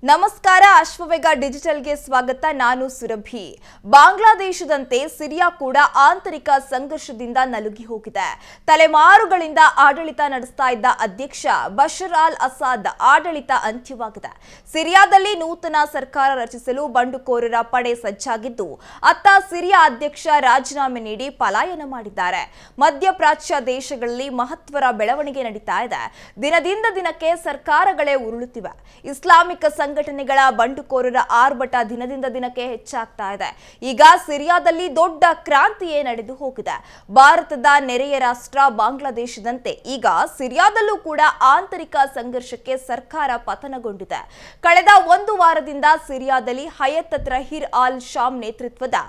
ನಮಸ್ಕಾರ ಅಶ್ವವೇಗ ಡಿಜಿಟಲ್ಗೆ ಸ್ವಾಗತ. ನಾನು ಸುರಭಿ. ಬಾಂಗ್ಲಾದೇಶದಂತೆ ಸಿರಿಯಾ ಕೂಡ ಆಂತರಿಕ ಸಂಘರ್ಷದಿಂದ ನಲುಗಿ ಹೋಗಿದೆ. ತಲೆಮಾರುಗಳಿಂದ ಆಡಳಿತ ನಡೆಸ್ತಾ ಇದ್ದ ಅಧ್ಯಕ್ಷ ಬಶರ್ ಅಲ್ ಅಸಾದ್ ಆಡಳಿತ ಅಂತ್ಯವಾಗಿದೆ. ಸಿರಿಯಾದಲ್ಲಿ ನೂತನ ಸರ್ಕಾರ ರಚಿಸಲು ಬಂಡುಕೋರರ ಪಡೆ ಸಜ್ಜಾಗಿದ್ದು, ಅತ್ತ ಸಿರಿಯಾ ಅಧ್ಯಕ್ಷ ರಾಜೀನಾಮೆ ನೀಡಿ ಪಲಾಯನ ಮಾಡಿದ್ದಾರೆ. ಮಧ್ಯಪ್ರಾಚ್ಯ ದೇಶಗಳಲ್ಲಿ ಮಹತ್ವದ ಬೆಳವಣಿಗೆ ನಡೀತಾ ಇದೆ. ದಿನದಿಂದ ದಿನಕ್ಕೆ ಸರ್ಕಾರಗಳೇ ಉರುಳುತ್ತಿವೆ. ಇಸ್ಲಾಮಿಕ್ ಸಂಘಟನೆಗಳ ಬಂಡುಕೋರರ ಆರ್ಭಟ ದಿನದಿಂದ ದಿನಕ್ಕೆ ಹೆಚ್ಚಾಗ್ತಾ ಇದೆ. ಈಗ ಸಿರಿಯಾದಲ್ಲಿ ದೊಡ್ಡ ಕ್ರಾಂತಿಯೇ ನಡೆದು ಹೋಗಿದೆ. ಭಾರತದ ನೆರೆಯ ರಾಷ್ಟ್ರ ಬಾಂಗ್ಲಾದೇಶದಂತೆ ಈಗ ಸಿರಿಯಾದಲ್ಲೂ ಕೂಡ ಆಂತರಿಕ ಸಂಘರ್ಷಕ್ಕೆ ಸರ್ಕಾರ ಪತನಗೊಂಡಿದೆ. ಕಳೆದ ಒಂದು ವಾರದಿಂದ ಸಿರಿಯಾದಲ್ಲಿ ಹಯತ್ ತಹ್ರೀರ್ ಅಲ್ ಶಾಮ್ ನೇತೃತ್ವದ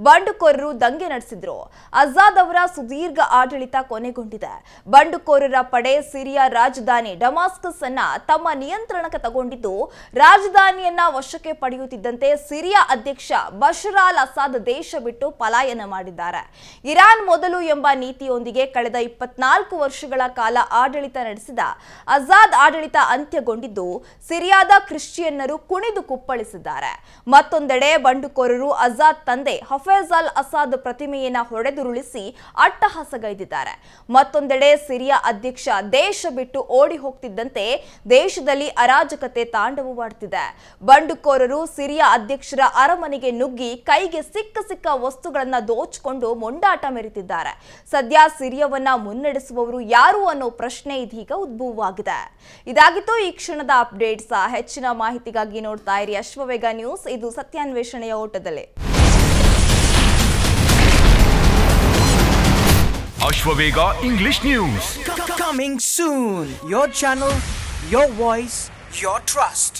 ಬಂಡುಕೋರರು ದಂಗೆ ನಡೆಸಿದ್ರು. ಅಜಾದ್ ಅವರ ಸುದೀರ್ಘ ಆಡಳಿತ ಕೊನೆಗೊಂಡಿದೆ. ಬಂಡುಕೋರರ ಪಡೆ ಸಿರಿಯಾ ರಾಜಧಾನಿ ಡಮಾಸ್ಕಸ್ ಅನ್ನ ತಮ್ಮ ನಿಯಂತ್ರಣಕ್ಕೆ ತಗೊಂಡಿದ್ದು, ರಾಜಧಾನಿಯನ್ನ ವಶಕ್ಕೆ ಪಡೆಯುತ್ತಿದ್ದಂತೆ ಸಿರಿಯಾ ಅಧ್ಯಕ್ಷ ಬಶರ್ ಅಲ್ ಅಸಾದ್ ದೇಶ ಬಿಟ್ಟು ಪಲಾಯನ ಮಾಡಿದ್ದಾರೆ. ಇರಾನ್ ಮೊದಲು ಎಂಬ ನೀತಿಯೊಂದಿಗೆ ಕಳೆದ 24 ವರ್ಷಗಳ ಕಾಲ ಆಡಳಿತ ನಡೆಸಿದ ಅಜಾದ್ ಆಡಳಿತ ಅಂತ್ಯಗೊಂಡಿದ್ದು, ಸಿರಿಯಾದ ಕ್ರಿಶ್ಚಿಯನ್ನರು ಕುಣಿದು ಕುಪ್ಪಳಿಸಿದ್ದಾರೆ. ಮತ್ತೊಂದೆಡೆ ಬಂಡುಕೋರರು ಅಜಾದ್ ತಂದೆ ಹಫೇಜ್ ಅಲ್ ಅಸಾದ್ ಪ್ರತಿಮೆಯನ್ನ ಹೊಡೆದುರುಳಿಸಿ ಅಟ್ಟಹಾಸಗೈದಿದ್ದಾರೆ. ಮತ್ತೊಂದೆಡೆ ಸಿರಿಯಾ ಅಧ್ಯಕ್ಷ ದೇಶ ಬಿಟ್ಟು ಓಡಿ ಹೋಗ್ತಿದ್ದಂತೆ ದೇಶದಲ್ಲಿ ಅರಾಜಕತೆ ತಾಂಡವವಾಡುತ್ತಿದೆ. ಬಂಡುಕೋರರು ಸಿರಿಯಾ ಅಧ್ಯಕ್ಷರ ಅರಮನೆಗೆ ನುಗ್ಗಿ ಕೈಗೆ ಸಿಕ್ಕ ವಸ್ತುಗಳನ್ನ ದೋಚಿಕೊಂಡು ಮೊಂಡಾಟ ಮೆರೆತಿದ್ದಾರೆ. ಸದ್ಯ ಸಿರಿಯಾವನ್ನ ಮುನ್ನಡೆಸುವವರು ಯಾರು ಅನ್ನೋ ಪ್ರಶ್ನೆ ಇದೀಗ ಉದ್ಭವವಾಗಿದೆ. ಇದಾಗಿತ್ತು ಈ ಕ್ಷಣದ ಅಪ್ಡೇಟ್ಸ್. ಹೆಚ್ಚಿನ ಮಾಹಿತಿಗಾಗಿ ನೋಡ್ತಾ ಇರಿ ಅಶ್ವವೇಗ ನ್ಯೂಸ್. ಇದು ಸತ್ಯಾನ್ವೇಷಣೆಯ ಓಟದಲ್ಲಿ. Ashwavega English News. Coming soon. Your channel, your voice, your trust.